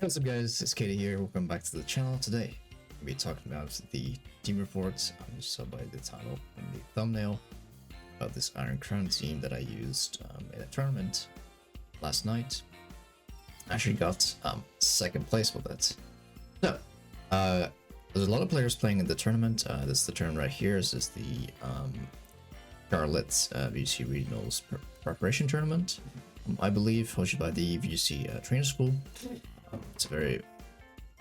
What's up guys, it's Katie here, welcome back to the channel. Today, we'll be talking about the team reports, you saw by the title and the thumbnail, about this Iron Crown team that I used in a tournament last night. I actually got second place with it. So, there's a lot of players playing in the tournament. This is the tournament right here. This is the Scarlet VC Regionals Preparation Tournament, I believe, hosted by the VC Trainer School. It's very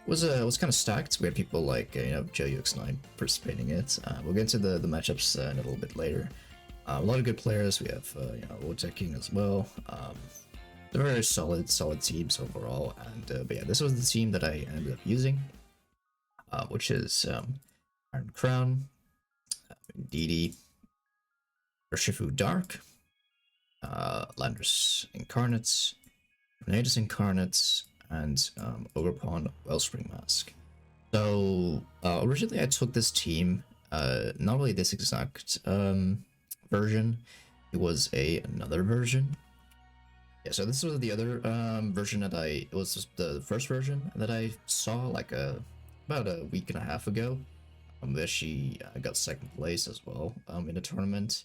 was kind of stacked. We had people like JUX9 participating in it. We'll get into the matchups in a little bit later. A lot of good players. We have Wojtek King as well. They're very solid teams overall. And but yeah, this was the team that I ended up using, which is Iron Crown, DD, Urshifu Dark, Landers Incarnates, Tornadus Incarnates, and Ogerpon Wellspring Mask. So originally I took this team, not really this exact version, it was another version. Yeah, so this was the other version that it was just the first version that I saw like about a week and a half ago. Where she got second place as well in a tournament,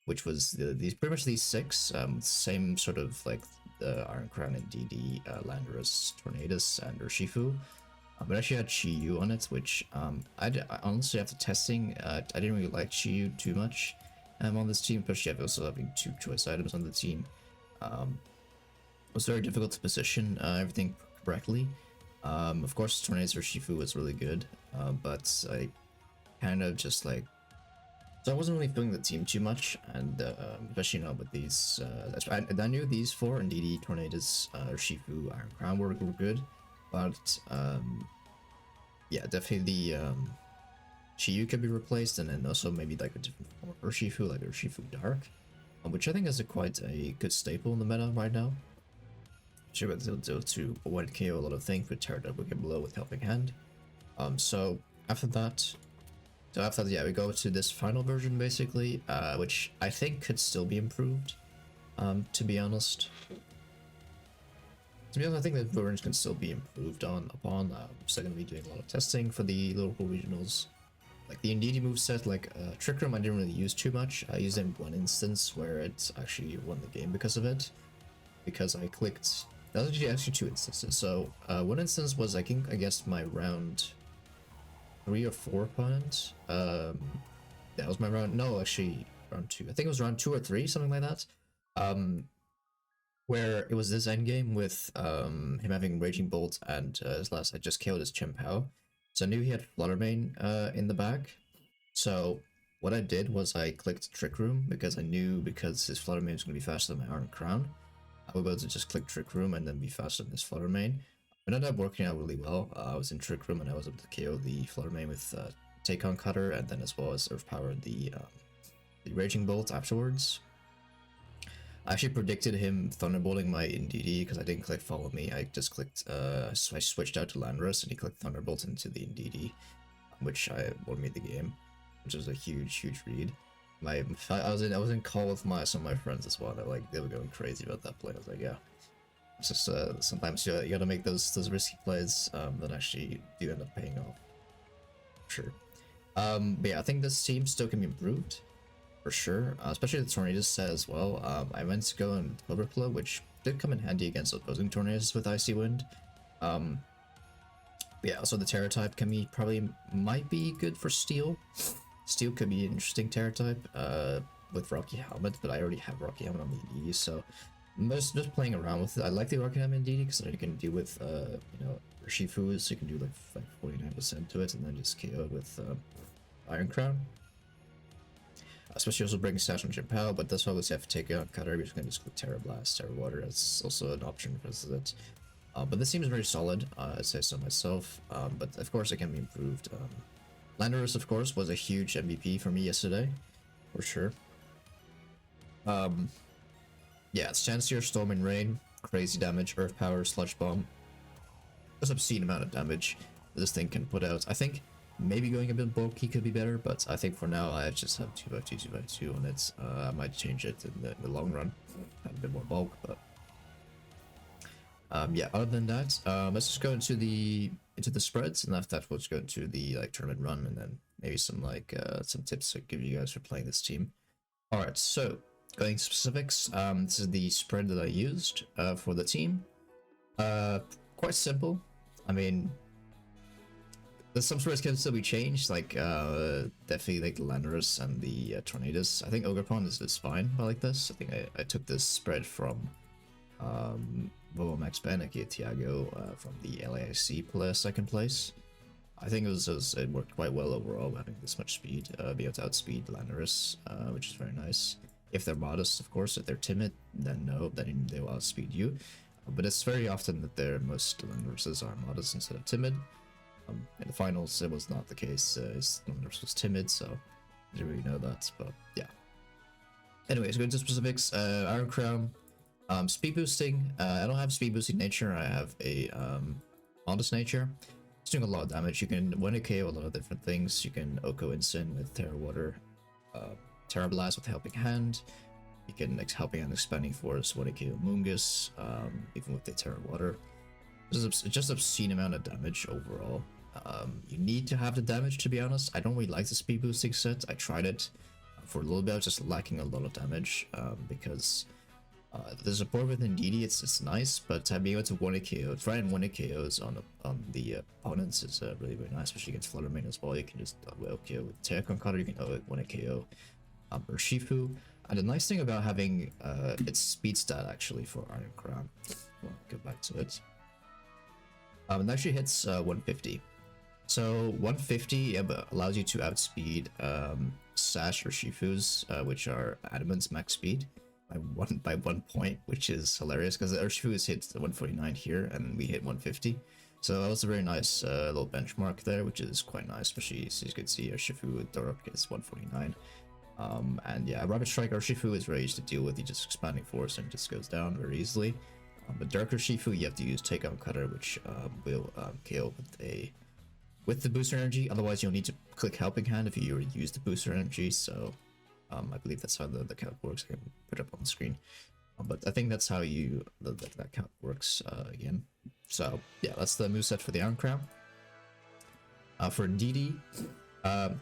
which was these pretty much these six, same sort of like the Iron Crown and DD, Landorus, Tornadus, and Urshifu. But I actually had Chiyu on it, which I honestly, after testing, I didn't really like Chiyu too much on this team, especially also having two choice items on the team. It was very difficult to position everything correctly. Of course, Tornadus Urshifu was really good, but I kind of just like, so I wasn't really feeling the team too much, and especially with these, I knew these four, and DD, Tornadus, Urshifu, Iron Crown were good, but yeah, definitely the Chiyu could be replaced, and then also maybe like a different form of Urshifu, like Urshifu Dark, which I think is quite a good staple in the meta right now. Sure, but they'll to one KO a lot of things with Terra Double Below with Helping Hand. So after that. So after that, yeah, we go to this final version basically, which I think could still be improved. To be honest, I think the versions can still be improved upon. I'm still gonna be doing a lot of testing for the local regionals, like the Indeedee moveset. Like Trick Room, I didn't really use too much. I used it in one instance where it actually won the game because of it, because I clicked. That was actually two instances. So one instance was I guess my round 3 or 4 opponents. That was my round. No, actually, round 2. I think it was round 2 or 3, something like that. Where it was this endgame with him having Raging Bolt, and his last I just killed his Chimpao. So I knew he had Fluttermane in the back. So what I did was I clicked Trick Room because I knew because his Fluttermane was going to be faster than my Iron Crown. I would be able to just click Trick Room and then be faster than his Fluttermane. It ended up working out really well. I was in Trick Room and I was able to KO the Fluttermane with Take On Cutter, and then as well as Earth Power the Raging Bolt afterwards. I actually predicted him Thunderbolting my Indeedee because I didn't click Follow Me. I just clicked, I switched out to Landorus and he clicked Thunderbolt into the Indeedee, which won me the game, which was a huge read. I was in call with some of my friends as well. They were going crazy about that play. I was like, yeah. It's just sometimes you gotta make those risky plays that actually do end up paying off. Sure. But yeah, I think this team still can be improved for sure, especially the Tornadus set as well. I meant to go in Cloverclaw, which did come in handy against opposing Tornadus with Icy Wind. But yeah, also the Terra type might be good for Steel. Steel could be an interesting Terra type with Rocky Helmet, but I already have Rocky Helmet on the Indeedee, so I'm just playing around with it. I like the Rocket Helmet Indeedee because you can do with Urshifu, so you can do like 49% to it and then just KO it with Iron Crown. Especially also bringing Stash on Chimpao, but that's why we have to take out Cutter. We're just gonna click Terra Blast, Terra Water. That's also an option for it. But this seems very solid, I say so myself. But of course it can be improved. Landorus, of course, was a huge MVP for me yesterday, for sure. Yeah, it's Chancellor, Storm and Rain, crazy damage, Earth Power, Sludge Bomb. There's an obscene amount of damage this thing can put out. I think maybe going a bit bulky could be better, but I think for now I just have 2x2, 2x2 on it. I might change it in the long run, have a bit more bulk, but Yeah, other than that, let's just go into the spreads, and after that we'll just go into the like tournament run, and then maybe some like some tips to give you guys for playing this team. All right, so going to specifics, this is the spread that I used for the team. Quite simple. I mean, there's some spreads can still be changed, like definitely like the Landorus and the Tornadoes. I think Ogerpon is fine like this. I think I took this spread from Bobo Max Ben, aka Tiago, from the LAIC second place. I think it worked quite well overall, having this much speed, be able to outspeed Landorus, which is very nice. If they're modest, of course. If they're timid, then no, then they will outspeed you. But it's very often that their most Landoruses are modest instead of timid. In the finals, it was not the case. Landorus was timid, so I didn't really know that. But yeah. Anyways, going to specifics. Iron Crown. Speed boosting. I don't have speed boosting nature. I have a modest nature. It's doing a lot of damage. You can 1 KO a lot of different things. You can Oko Instant with Terra Water, Terra Blast with Helping Hand. You can Helping Hand Expanding Force, 1 KO Mungus, even with the Terra Water. Just obscene amount of damage overall. You need to have the damage, to be honest. I don't really like the speed boosting set. I tried it for a little bit. I was just lacking a lot of damage because the support with Ndidi, it's nice, but being able to 1 KO, try and 1 KOs on the opponents is really nice, especially against Flutter Main as well. You can just KO with Telecom Cutter, you can 1 KO Urshifu. And the nice thing about having its speed stat actually for Iron Crown, I'll go back to it. It actually hits 150. So 150 allows you to outspeed Sash or Shifu's, which are Adamant's max speed, by one point, which is hilarious because Urshifu is hit 149 here and we hit 150. So that was a very nice little benchmark there, which is quite nice, especially as you can see Urshifu with Dork is 149. And yeah, Rapid Strike Urshifu is very easy to deal with. You just expanding force and it just goes down very easily. But Dark Urshifu, you have to use Takeout Cutter, which will KO with the booster energy. Otherwise, you'll need to click Helping Hand if you already used the booster energy. So I believe that's how the count works. I can put it up on the screen. But I think that's how that count works again. So yeah, that's the moveset for the Iron Crown. For DD,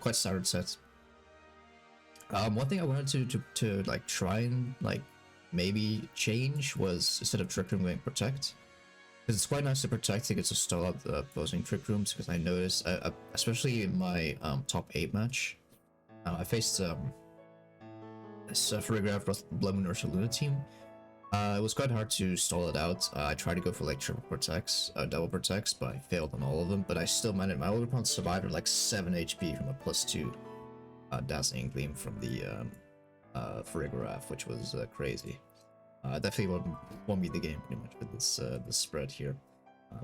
quite standard set. One thing I wanted to like try and like maybe change was instead of Trick Room going Protect, because it's quite nice to protect to get to stall out the opposing Trick Rooms. Because I noticed, especially in my top 8 match, I faced this Choreographed Blood Moon Ursula Luna team. It was quite hard to stall it out. I tried to go for like triple protects, double protects, but I failed on all of them. But I still managed. My older opponent survived at like 7 HP from a +2 Dazzling Gleam from the Choreograph, which was crazy. Definitely won me the game pretty much with this spread here,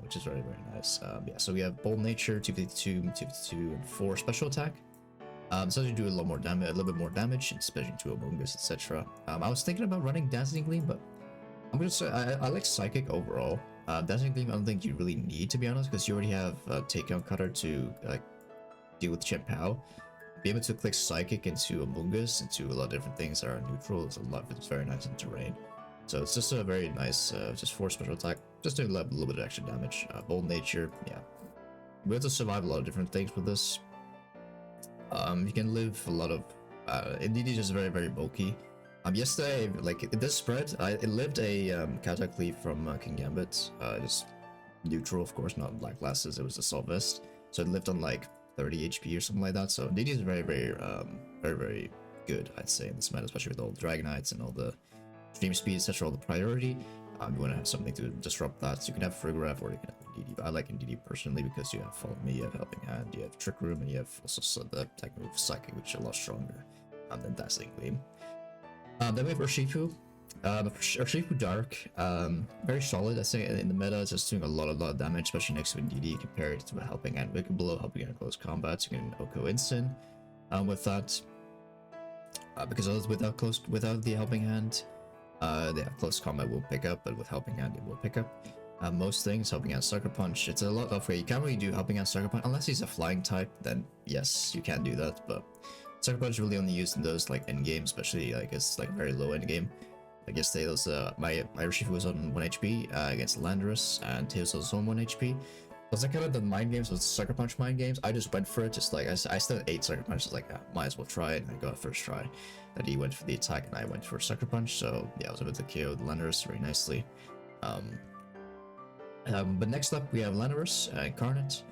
which is very nice. Yeah, so we have Bold Nature, 252, 252, and 4 special attack. So you do a lot more damage, a little bit more damage, especially to Among Us, etc. I was thinking about running Dazzling Gleam, but I'm gonna say I like Psychic overall. Dazzling Gleam I don't think you really need, to be honest, because you already have Takedown Cutter to like deal with Chen Pao. Be able to click Psychic into Among Us, into a lot of different things that are neutral. It's very nice in terrain. So it's just a very nice, just 4 special attack, just doing a little bit of extra damage. Bold Nature, yeah. We have to survive a lot of different things with this. You can live a lot of, Indeed is just very bulky. Yesterday, like this spread, it lived a Cataclysm from King Gambit, just neutral, of course, not Black Glasses. It was a Assault Vest, so it lived on like 30 HP or something like that. So Indeed is very good, I'd say, in this meta, especially with all the Dragonites and all the stream speed, etc., all the priority. You want to have something to disrupt that. So you can have Frigoraph or you can have Indeedee. I like Indeedee personally because you have Follow Me, you have Helping Hand, you have Trick Room, and you have also the type move Psychic, which is a lot stronger than Dazzling Gleam. Then we have Urshifu. Urshifu Dark, very solid. I say in the meta, it's just doing a lot of damage, especially next to Indeedee compared to a Helping Hand Wicked Blow, Helping Hand Close Combat. So you can Oko Instant with that. Because without the Helping Hand, they have Close Combat will pick up, but with Helping Hand it will pick up most things. Helping Hand Sucker Punch, it's a lot of way. You can't really do Helping Hand Sucker Punch unless he's a flying type, then yes, you can do that, but Sucker Punch is really only used in those like end game, especially like it's like very low end game. Like yesterday, was my Urshifu was on 1 HP against Landorus, and he was also on 1 HP. Was that kind of the mind games, was Sucker Punch mind games? I just went for it, just like I still had 8 Sucker Punches, like might as well try it. And I got it first try. That he went for the attack, and I went for Sucker Punch. So yeah, I was able to KO the Landorus very nicely. But next up we have Landorus Incarnate.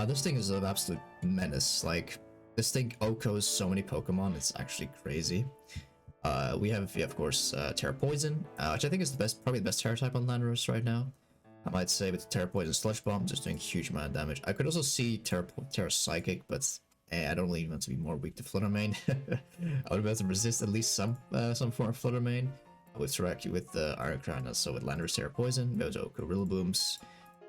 This thing is an absolute menace. Like this thing OHKOs so many Pokemon, it's actually crazy. We have of course Terra Poison, which I think is the best, probably the best Terra type on Landorus right now. I might say with Terra Poison Sludge Bomb, just doing huge amount of damage. I could also see Terra Psychic, but I don't really want to be more weak to Flutter Mane. I would be able to resist at least some form of Flutter Mane with Iron Crown, so with Landorus Terra Poison, go to OHKO Rillabooms.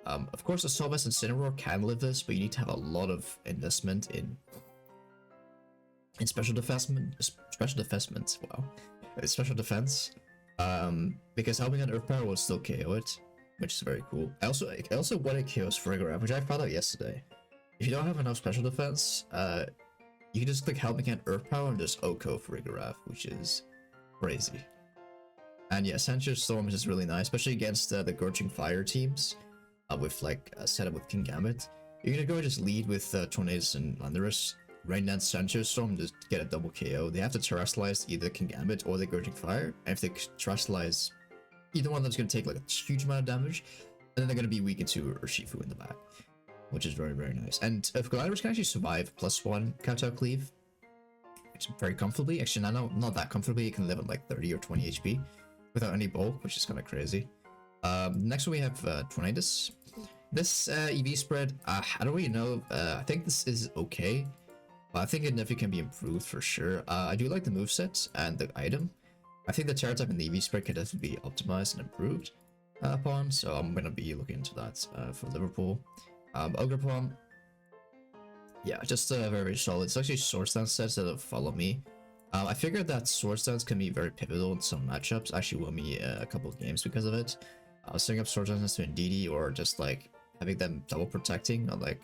Of course, the Solvest and Incineroar can live this, but you need to have a lot of investment in special defense. Wow, special defense. Because helping on Earth Power will still KO it, which is very cool. I also want to KO Farigiraf, which I found out yesterday. If you don't have enough special defense, you can just click Help Me Can't Earth Power and just OHKO Farigiraf, which is crazy. And yeah, Sensuous Storm is just really nice, especially against the Gorging Fire teams, with like a setup with Kingambit. You're gonna go and just lead with Tornadus and Landorus, rain down Sensuous Storm, just get a double KO. They have to terrestrialize either Kingambit or the Gorging Fire, and if they terrestrialize either one of them's going to take like a huge amount of damage, and then they're going to be weak into Urshifu in the back, which is very, very nice. And if Landorus can actually survive +1 Kowtow Cleave, very comfortably, actually not that comfortably, it can live at like 30 or 20 HP without any bulk, which is kind of crazy. Next one we have Tornadus. This EV spread, I don't really know, I think this is okay, but I think it definitely can be improved for sure. I do like the moveset and the item. I think the Terra type and the EV spread could definitely be optimized and improved upon, so I'm going to be looking into that for Liverpool. Ogerpon, yeah, just very, very solid. It's actually Sword Stance sets that have Follow Me. I figured that Sword Stance can be very pivotal in some matchups, actually won me a couple of games because of it. I was setting up Sword Stance to Indeedee, or just like having them double protecting, or like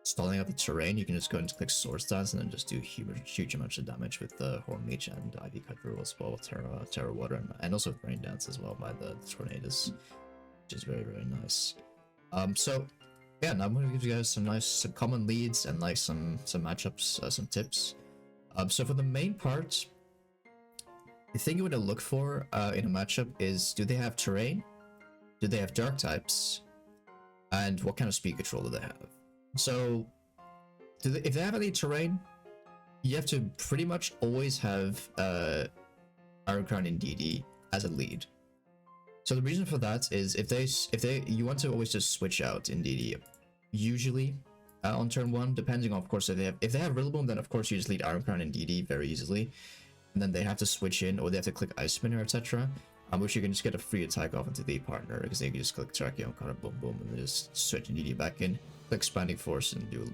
stalling out the terrain. You can just go and click Sword Stance and then just do huge amounts of damage with the Horn Leech and Ivy Cut Drill as well, Terra Water, and also Rain Dance as well by the Tornadus, which is very, very nice. So yeah, now I'm going to give you guys some common leads and like some matchups, some tips. So for the main part, the thing you want to look for in a matchup is, do they have terrain? Do they have dark types? And what kind of speed control do they have? So, if they have any terrain, you have to pretty much always have Iron Crown Indeedee as a lead. So the reason for that is you want to always just switch out Indeedee, usually on turn 1, depending on, of course, if they have Rillaboom, then of course you just lead Iron Crown Indeedee very easily, and then they have to switch in, or they have to click Ice Spinner, etc. Which you can just get a free attack off into the partner, because they can just click Tracheo, kind of boom boom, and then just switch Indeedee back in, click Expanding Force, and do a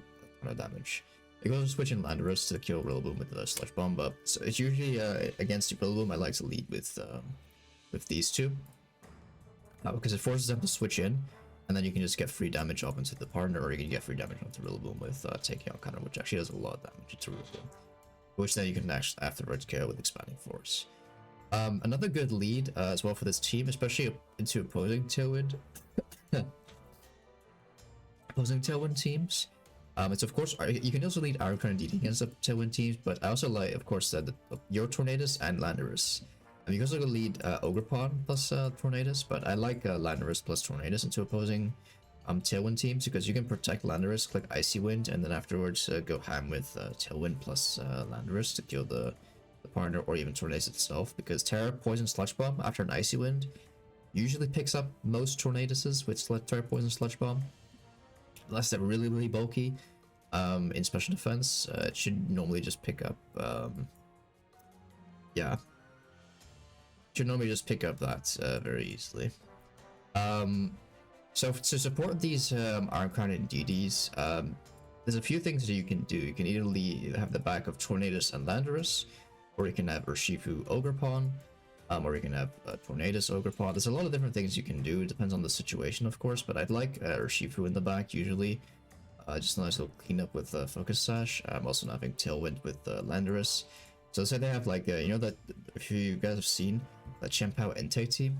ton of damage. You can also switch in Landorus to kill Rillaboom with the Sludge Bomb, but so it's usually against Rillaboom I like to lead with these two, because it forces them to switch in, and then you can just get free damage off into the partner, or you can get free damage onto Rillaboom with taking out Counter, which actually does a lot of damage into Rillaboom, which then you can actually afterwards KO with Expanding Force. Another good lead as well for this team, especially into opposing Tailwind teams. It's of course, you can also lead Iron Crown Indeedee against the Tailwind teams, but I also like, of course, your Tornadus and Landorus. You can also lead Ogerpon plus Tornadus, but I like Landorus plus Tornadus into opposing Tailwind teams, because you can protect Landorus, click Icy Wind, and then afterwards go ham with Tailwind plus Landorus to kill the partner, or even Tornadus itself, because Terra Poison Sludge Bomb after an Icy Wind usually picks up most Tornaduses with Terra Poison Sludge Bomb, unless they're really, really bulky. In special defense, it should normally just pick up, yeah, should normally just pick up that very easily. So to support these Iron Crown Indeedees, there's a few things that you can do. You can either have the back of Tornadus and Landorus, or you can have Urshifu Ogerpon, or you can have Tornadus Ogerpon. There's a lot of different things you can do. It depends on the situation, of course, but I'd like Urshifu in the back usually. Just a nice little cleanup with Focus Sash. I'm also having Tailwind with Landorus. So say they have like, you know, that if you guys have seen the Chien-Pao Entei team.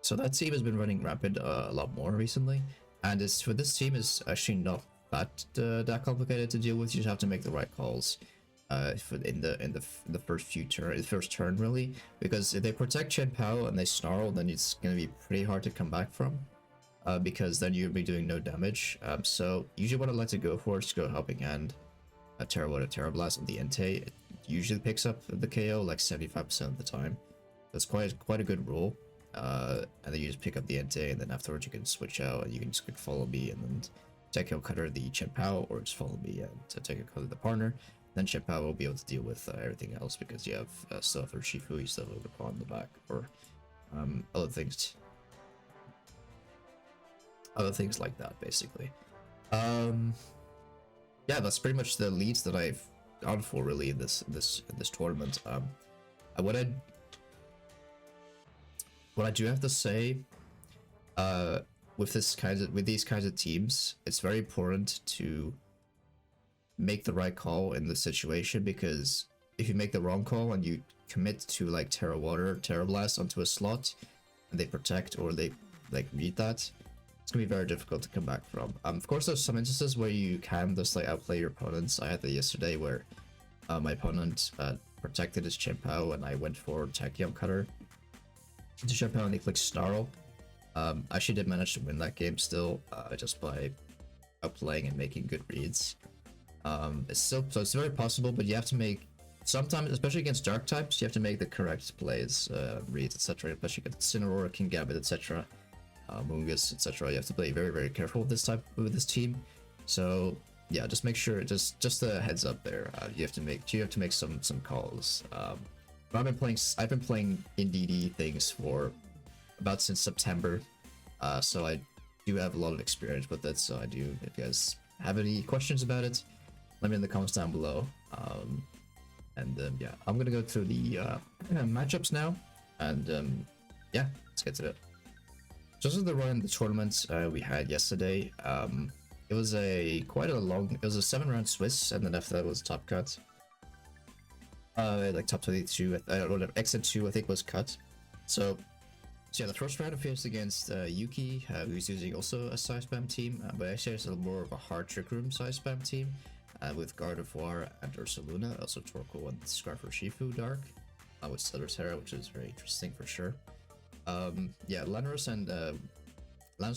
So that team has been running Rapid a lot more recently, and for this team is actually not that complicated to deal with. You just have to make the right calls in the first turn really, because if they protect Chien-Pao and they snarl, then it's gonna be pretty hard to come back from, because then you'll be doing no damage. So usually what I like to go for is to go Helping Hand, Terra Water, Terra Blast on the Entei. It usually picks up the KO like 75% of the time. That's quite a good rule. And then you just pick up the Entei, and then afterwards you can switch out and you can just click follow me and then take out cutter the Chien-Pao, or just follow me and to take a cutter the partner. Then Chien-Pao will be able to deal with everything else, because you have stuff or Shifu, you still have Overpaw in the back, or other things like that, basically. Yeah, that's pretty much the leads that I've gone for really in this tournament. What I do have to say, with these kinds of teams, it's very important to make the right call in the situation, because if you make the wrong call and you commit to like Terra Water, Terra Blast onto a slot, and they protect or they like read that, it's gonna be very difficult to come back from. Of course, there's some instances where you can just like outplay your opponents. I had that yesterday where my opponent protected his Chien-Pao and I went for Tachyon Cutter to Chien-Pao and he clicked Snarl. I actually did manage to win that game still, just by outplaying and making good reads. It's very possible, but you have to make sometimes, especially against dark types, you have to make the correct plays, reads, etc. Especially against Cineroar, King Gambit, etc. Mungus, etc. You have to play very careful with this team. So yeah, just make sure, just a heads up there. You have to make some calls. I've been playing InDD things for about since September, so I do have a lot of experience with it. So I do. If you guys have any questions about it, let me in the comments down below. Yeah, I'm gonna go through the matchups now, and yeah, let's get to it. So this is the run in the tournament we had yesterday. It was a 7-round Swiss, and then after that was top cut. Like top 22, whatever, exit 2 I think was cut. So yeah, the first round appears against Yuki, who's using also a size spam team, but actually it's a more of a hard trick room size spam team, with Gardevoir and Ursaluna, also Torkoal and Scarf or Shifu Dark, with Stellar Terra, which is very interesting for sure. Yeah, Landorus and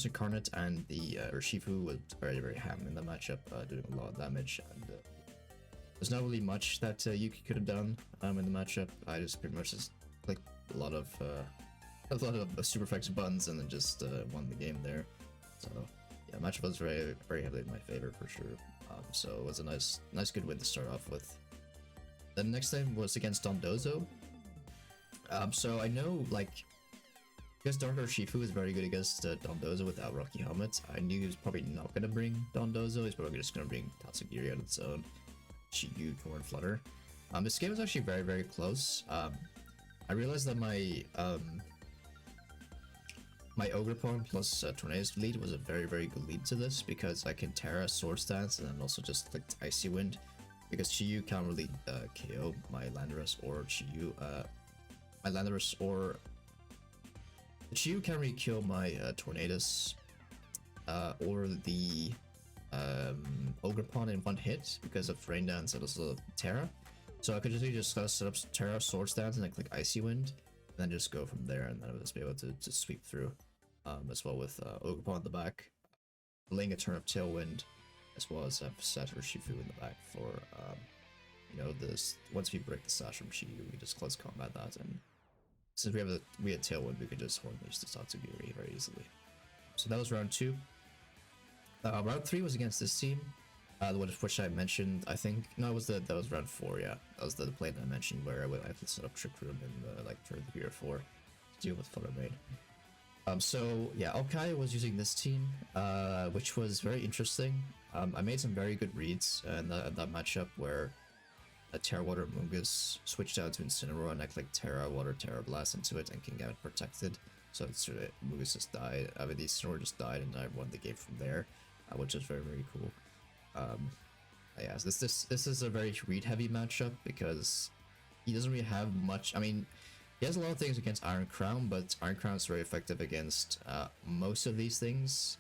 Incarnate and the Urshifu was very ham in the matchup, doing a lot of damage, and there's not really much that Yuki could have done in the matchup. I just pretty much just clicked a lot of super effects buttons and then just won the game there. So yeah, matchup was very heavily in my favor for sure. So it was a nice good win to start off with. Then the next time was against Dondozo. So I know, like, because Dark Shifu is very good against Dondozo without Rocky Helmet, I knew he was probably not going to bring Dondozo. He's probably just going to bring Tatsugiri on its own. Shiyu, Corn Flutter. This game was actually very close. I realized that my Ogerpon plus Tornado's lead was a very good lead to this, because I can Terra, Swords Dance, and then also just click Icy Wind, because Shiyu can't really KO my Landorus or Shiyu. Shiyu can't really kill my Tornadus or the Ogerpon in one hit because of Rain Dance and also Terra. So I could just set up Terra, Swords Dance, and then click Icy Wind, and then just go from there, and then I would just be able to sweep through. As well with Ogerpon in the back, laying a turn of Tailwind, as well as have Satur Shifu in the back for, you know, this. Once we break the Sash from Shiyu, we can just close combat that, and since we had Tailwind, we could just Horn Leash the Tatsugiri very easily. So that was round 2. Round 3 was against this team, the one which I mentioned. I think no, that was round 4. Yeah, that was the play that I mentioned where I had to set up Trick Room in like turn 3 or 4 to deal with Flutter Mane. So yeah, Alkai was using this team, which was very interesting. I made some very good reads in that matchup where Terra Water Mungus switched out to Incineroar, and I clicked Terra Water, Terra Blast into it, and King Gambit protected. So Mungus just died. I mean, the Incineroar just died, and I won the game from there, which is very cool. Yeah, this is a very read heavy matchup because he doesn't really have much. I mean, He has a lot of things against Iron Crown, but Iron Crown is very effective against most of these things,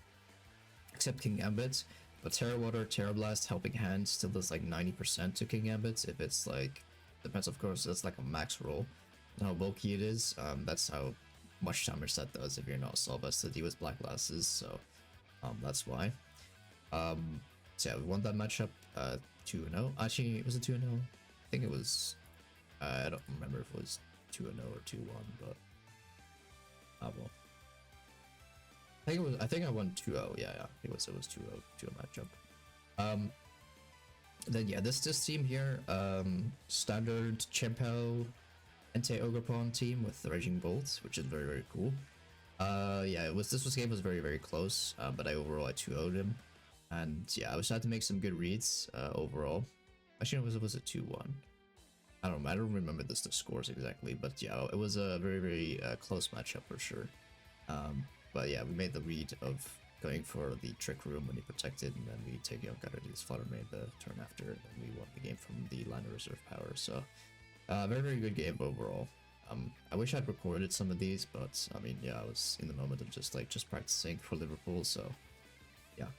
except King Gambit. But Terra Water, Terra Blast, Helping Hand still does like 90% to King Gambit. If it's like, depends of course, that's like a max roll. And how bulky it is, that's how much time reset does if you're not Soul Vested with Black Glasses, so that's why. So yeah, we won that matchup 2-0. Actually, was it 2-0? I think it was, I don't remember if it was 2-0 or 2-1, but well. I think I won 2-0. Yeah, it was 2-0 matchup. Then yeah, this team here, standard Chempo Entei Ogrepon team with the Raging Bolt, which is very cool. Yeah, this game was very close, but I overall I 2-0'd him, and yeah, I was had to make some good reads overall. Actually, it was a 2-1. I don't remember the scores exactly, but yeah, it was a very close matchup for sure. But yeah, we made the read of going for the Trick Room when he protected, and then we take out Garadi's Flutter made the turn after, and then we won the game from the line of reserve power. So very good game overall. I wish I'd recorded some of these, but I mean, yeah, I was in the moment of just practicing for Liverpool, so yeah.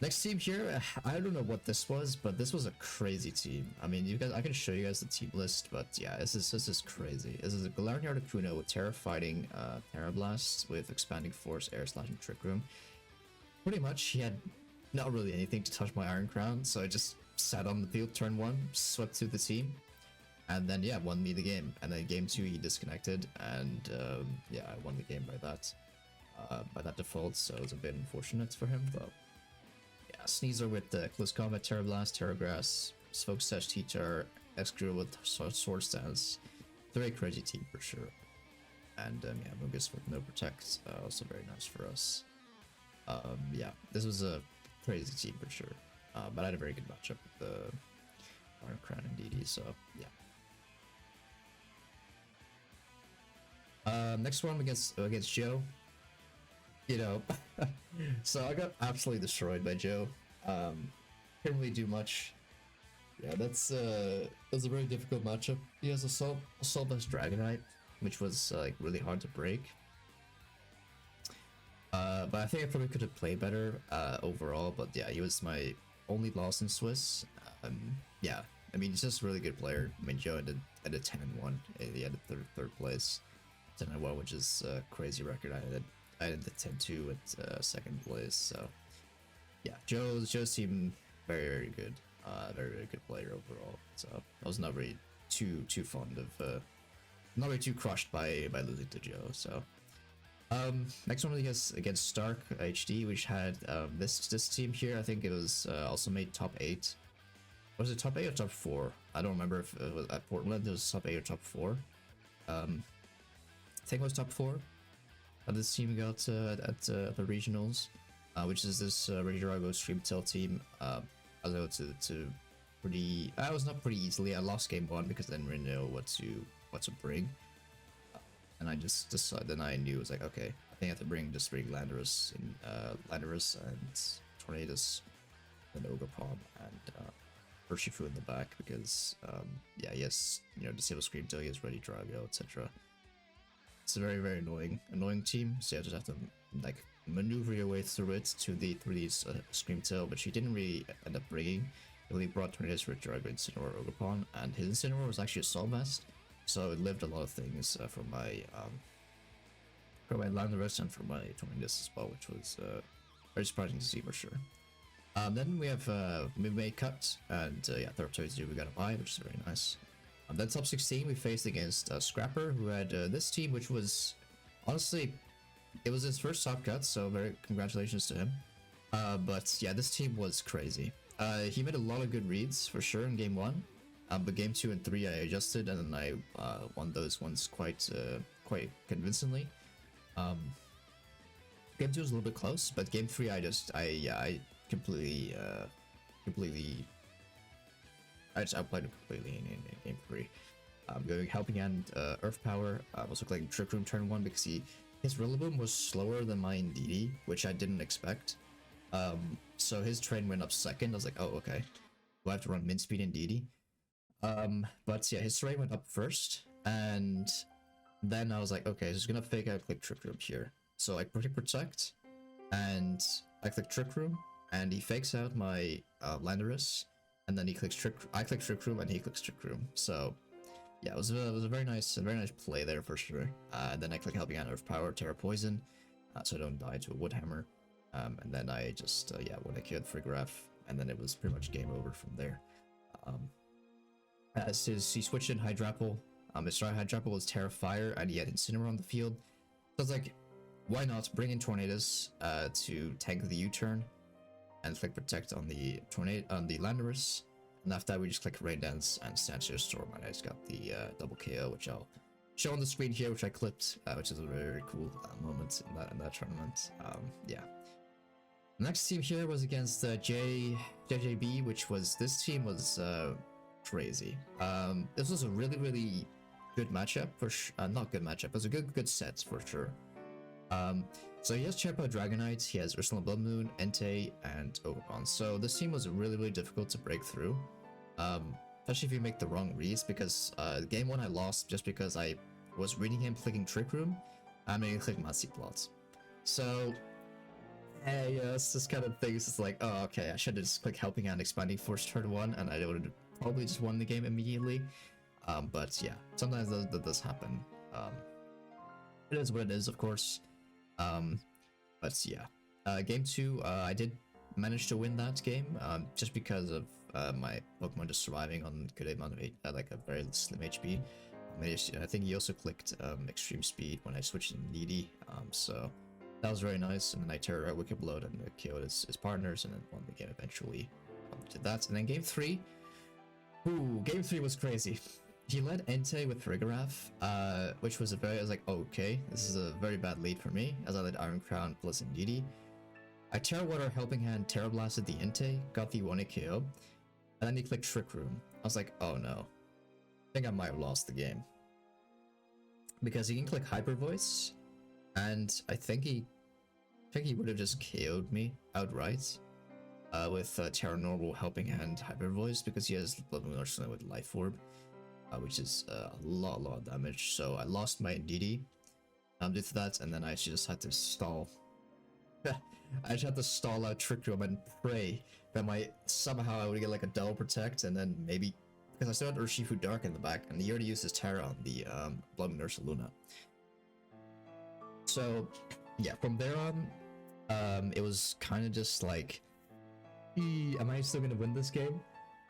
Next team here, I don't know what this was, but this was a crazy team. I mean, I can show you guys the team list, but yeah, this is crazy. This is a Galarian Articuno with Terra Fighting, Terra Blast with Expanding Force, Air Slash, and Trick Room. Pretty much, he had not really anything to touch my Iron Crown, so I just sat on the field turn 1, swept through the team, and then yeah, won me the game. And then game 2 he disconnected, and yeah, I won the game by that default. So it was a bit unfortunate for him, but yeah, Sneasel with the Close Combat, Terra Blast, Terra Grass, Smoke Sash, Teacher, Excrew with Sword Stance. Very crazy team for sure. And yeah, Mungus with No Protect, also very nice for us. Yeah, this was a crazy team for sure. But I had a very good matchup with the Iron Crown and DD, so yeah. Next one against Joe. You know, so I got absolutely destroyed by Joe. Couldn't really do much. Yeah, that's it was a very difficult matchup. He has Assault Vest Dragonite, which was like really hard to break. But I think I probably could have played better overall. But yeah, he was my only loss in Swiss. Yeah, I mean, he's just a really good player. I mean, Joe ended at 10-1. He had a third place, 10-1, which is a crazy record. I had the 10-2 at second place. So yeah, Joe seemed very good. Very good player overall. So I was not really too fond of, not really too crushed by losing to Joe. So next one against Stark HD, which had this team here. I think it was also made top 8. Was it top 8 or top 4? I don't remember if it was at Portland it was top 8 or top 4. I think it was top 4. This team got at the regionals, which is this Regidrago Streamtail team. I was able to I was not pretty easily. I lost game 1 because I didn't really know what to bring, and I just decided. Then I knew it was like, okay, I think I have to bring Landorus and Tornadus, and Ogerpon and Urshifu in the back because yeah, yes, Disable Screamtail, he has Regidrago, etc. It's a very annoying team, so you just have to like maneuver your way through it to these Screamtail, which he didn't really end up bringing. He only brought Tornadus, Regidrago, Incineroar, Ogerpon, and his Incineroar was actually a Soul Vest, so it lived a lot of things from my Landorus and from my Tornadus as well, which was very surprising to see for sure. Then we have mid-made cut, and yeah, Theraptoids we got a bye, which is very nice. Then top 16 we faced against Scrapper, who had this team, which was honestly, it was his first top cut, so very congratulations to him. But yeah, this team was crazy. He made a lot of good reads for sure in game 1, but game 2 and 3 I adjusted, and then I won those ones quite convincingly. Game 2 was a little bit close, but game 3 I completely I just outplayed him completely in game 3. Going Helping Hand, Earth Power, also collecting Trick Room turn 1 because his Rillaboom was slower than my DD, which I didn't expect. So his train went up second. I was like, oh, okay. Do I have to run min speed in DD? But yeah, his terrain went up first, And then I was like, okay, just gonna fake out click Trick Room here. So I protect, and I click Trick Room, and he fakes out my Landorus, and then he clicks I click Trick Room, and he clicks Trick Room. So yeah, it was a very nice play there for sure. Then I click Helping Hand of Power, Terra Poison, so I don't die to a Woodhammer. And then I just when I killed Frigoraph, and then it was pretty much game over from there. As he switched in Hydrapple. His Hydrapple was Terra Fire, and he had Incineroar on the field. So I was like, why not bring in Tornadus to tank the U-turn, and click Protect on the Landorus. And after that, we just click Rain Dance and Sanctuary Storm, and I just got the double KO, which I'll show on the screen here, which I clipped, which is a very, very cool moment in that tournament. Yeah. The next team here was against JJB, which was, this team was crazy. This was a really, really good matchup for not good matchup, it was a good set for sure. So he has Chepa Dragonite, he has Ursula Bloodmoon, Entei, and Ogerpon. So this team was really, really difficult to break through, especially if you make the wrong reads, because game 1 I lost just because I was reading him clicking Trick Room, and making click Massy Plot. So hey, it's this kind of things. It's like, oh, okay, I should have just click Helping Hand Expanding Force turn 1, and I would have probably just won the game immediately. But yeah, sometimes that does happen. It is what it is, of course. But yeah, game 2, I did manage to win that game, just because of my Pokemon just surviving on good amount of like a very slim HP. I think he also clicked Extreme Speed when I switched in Needy, so that was very nice. And then I Terra Wicked Blow and KO'd his partners, and then won the game eventually. Did that, and then game 3. Ooh, game 3 was crazy. He led Entei with Frigoraph, which was I was like, okay, this is a very bad lead for me, as I led Iron Crown plus Indeedee. I Terra Water Helping Hand, Terra Blasted the Entei, got the 1-hit KO, and then he clicked Trick Room. I was like, oh no, I think I might have lost the game. Because he can click Hyper Voice, and I think he would have just KO'd me outright. With Terra Normal Helping Hand Hyper Voice, because he has Blood Moon Ursula with Life Orb, which is a lot of damage. So I lost my Indeedee due to that, and then I just had to stall. I just had to stall out Trick Room and pray that somehow I would get like a double protect, and then maybe, because I still had Urshifu Dark in the back, and he already used his Terra on the Blood Moon Ursaluna. So yeah, from there on, it was kind of just like, am I still gonna win this game?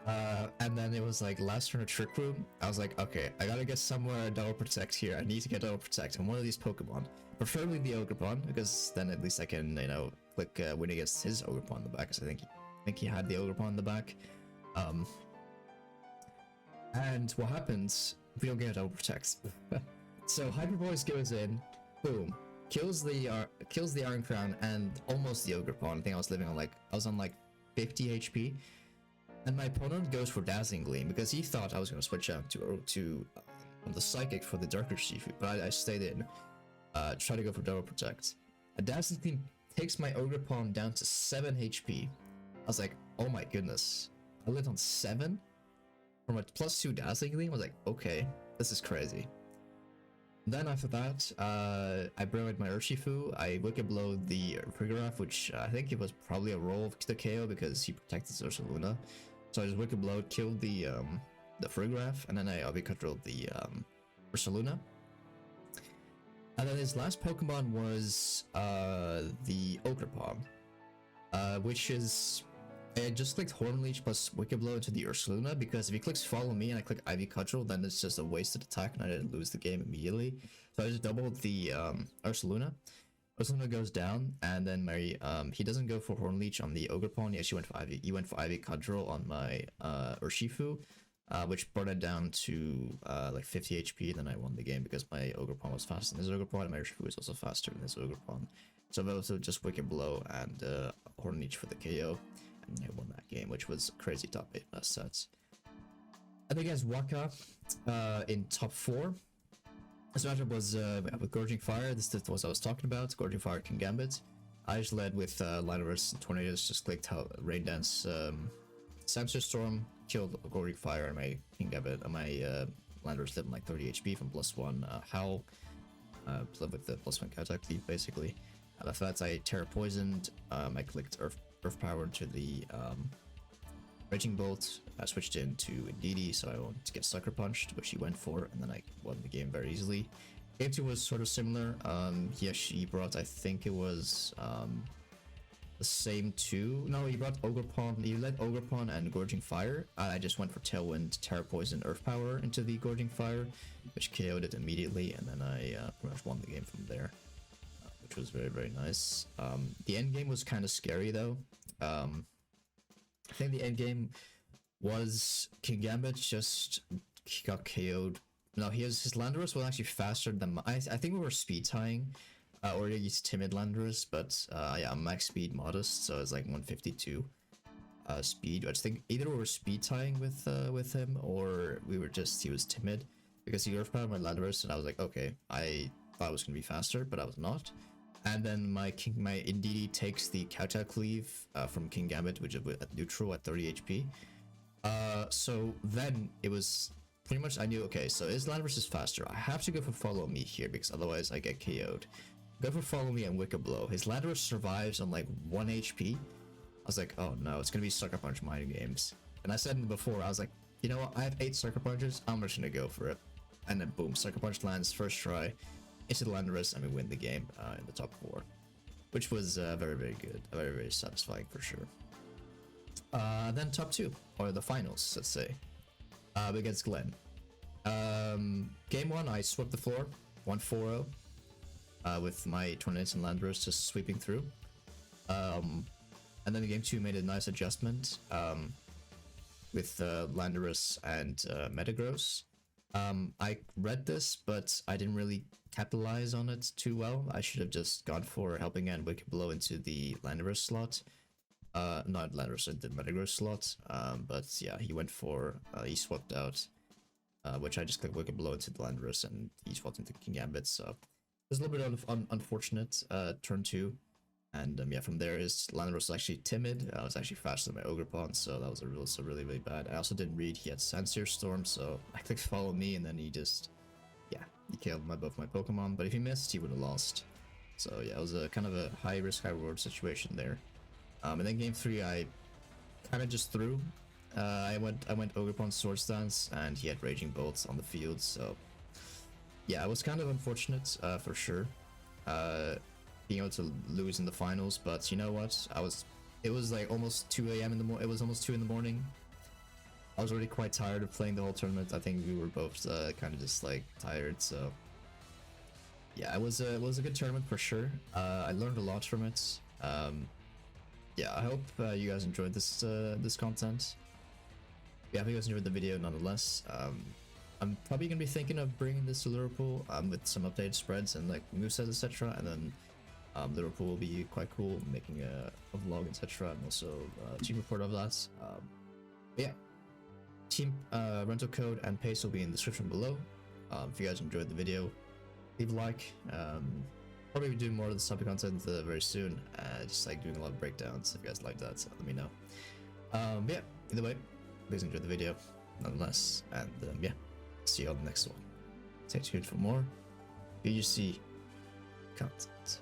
And then it was like last turn of Trick Room. I was like, okay, I gotta get somewhere a double protect here. I need to get double protect on one of these Pokemon, preferably the Ogerpon, because then at least I can, click win against his Ogerpon in the back. Because I think he had the Ogerpon in the back. And what happens? We don't get a double protect. So Hyper Voice goes in, boom, kills the Iron Crown and almost the Ogerpon. I think I was on like 50 HP. And my opponent goes for Dazzling Gleam because he thought I was going to switch out to the Psychic for the Dark Urshifu, but I stayed in, try to go for Double Protect. A Dazzling Gleam takes my Ogerpon down to 7 HP. I was like, oh my goodness, I lived on 7? From a +2 Dazzling Gleam? I was like, okay, this is crazy. Then after that, I brought my Urshifu, I Wicked Blow the Frigoraph, which I think it was probably a roll of the KO because he protected Ursaluna. So I just Wicked Blow, killed the Frigoraph, and then I Obby Controlled the Ursaluna. And then his last Pokemon was the Ogerpon, which is, I just clicked Horn Leech plus Wicked Blow into the Ursaluna, because if he clicks Follow Me and I click Ivy Cudgel, then it's just a wasted attack and I didn't lose the game immediately. So I just doubled the Ursaluna. Ursaluna goes down, and then he doesn't go for Horn Leech on the Ogerpon. He actually went for Ivy Cudgel on my Urshifu, which brought it down to like 50 HP. Then I won the game because my Ogerpon was faster than his Ogerpon, and my Urshifu was also faster than his Ogerpon. So I also just Wicked Blow and Horn Leech for the KO. And I won that game, which was crazy top 8 sets. I think as Waka in top 4. This matchup was with Gorging Fire. This is what I was talking about. Gorging Fire, King Gambit. I just led with Landorus and Tornadus. Just clicked Rain Dance, Sanctuary Storm, killed Gorging Fire, and my King Gambit, and my Landers live on like 30 HP from +1 Howl. Live with the +1 counter cleave basically. After that, I Terra Poisoned. I clicked Earth Power to the Raging Bolt. I switched into Indeedee, so I wanted to get Sucker Punched, which he went for, and then I won the game very easily. Game 2 was sort of similar. He brought, I think it was the same two. No, he brought Ogre Pawn. He led Ogre Pawn and Gorging Fire. I just went for Tailwind, Terra Poison, Earth Power into the Gorging Fire, which KO'd it immediately, and then I pretty much won the game from there, which was very, very nice. The end game was kind of scary though. I think the end game was King Gambit just got KO'd. No, his Landorus was actually faster than I think we were speed tying, or he's timid Landorus, but yeah, I'm max speed modest, so it's like 152 speed. I just think either we were speed tying with him, or he was timid, because he overpowered my Landorus, and I was like, okay, I thought it was gonna be faster, but I was not. And then my Indeedee takes the Kowtow Cleave from King Gambit, which is at neutral at 30 HP. So then it was pretty much, I knew, okay, so his Landorus is faster. I have to go for Follow Me here, because otherwise I get KO'd. Go for Follow Me and Wicked Blow. His Landorus survives on like 1 HP. I was like, oh no, it's gonna be Sucker Punch mind games. And I said before, I was like, you know what, I have 8 Sucker Punches, I'm just gonna go for it. And then boom, Sucker Punch lands first try into the Landorus, and we win the game in the top 4, which was very, very good, very, very satisfying for sure. Then top 2, or the finals, let's say, against Glenn. Game 1, I swept the floor, 1-4-0, with my Tornadus and Landorus just sweeping through. And then game 2 made a nice adjustment with Landorus and Metagross. I read this, but I didn't really capitalize on it too well. I should have just gone for Helping Hand Wicked Blow into the Landorus slot. Not Landorus, the Metagross slot. But yeah, he went for, he swapped out, which I just clicked Wicked Blow into the Landorus, and he swapped into King Gambit, so it was a little bit of unfortunate turn 2. And yeah, from there his Landorus was actually timid. I was actually faster than my Ogre Pawn, so that was really, really bad. I also didn't read he had Sandsear Storm, so I clicked Follow Me, and then he just, yeah, he killed both my Pokemon. But if he missed, he would have lost. So yeah, it was a kind of a high risk, high reward situation there. And then game 3, I kind of just threw. I went Ogre Pawn Sword Stance, and he had Raging Bolts on the field. So yeah, it was kind of unfortunate for sure. Being able to lose in the finals, but you know what? It was like almost 2 a.m. in the morning. It was almost 2 in the morning. I was already quite tired of playing the whole tournament. I think we were both kind of just like tired. So yeah, it was a good tournament for sure. I learned a lot from it. Yeah, I hope you guys enjoyed this content. Yeah, I hope you guys enjoyed the video nonetheless. I'm probably gonna be thinking of bringing this to Liverpool with some updated spreads and like movesets, etc. And then Liverpool will be quite cool, making a vlog, etc. And also team report of that. Yeah, team rental code and pace will be in the description below. If you guys enjoyed the video, leave a like. Probably be doing more of this type of content very soon. Just like doing a lot of breakdowns. If you guys like that, so let me know. Yeah, either way, please enjoy the video nonetheless. And yeah, see you on the next one. Stay tuned for more UGC content.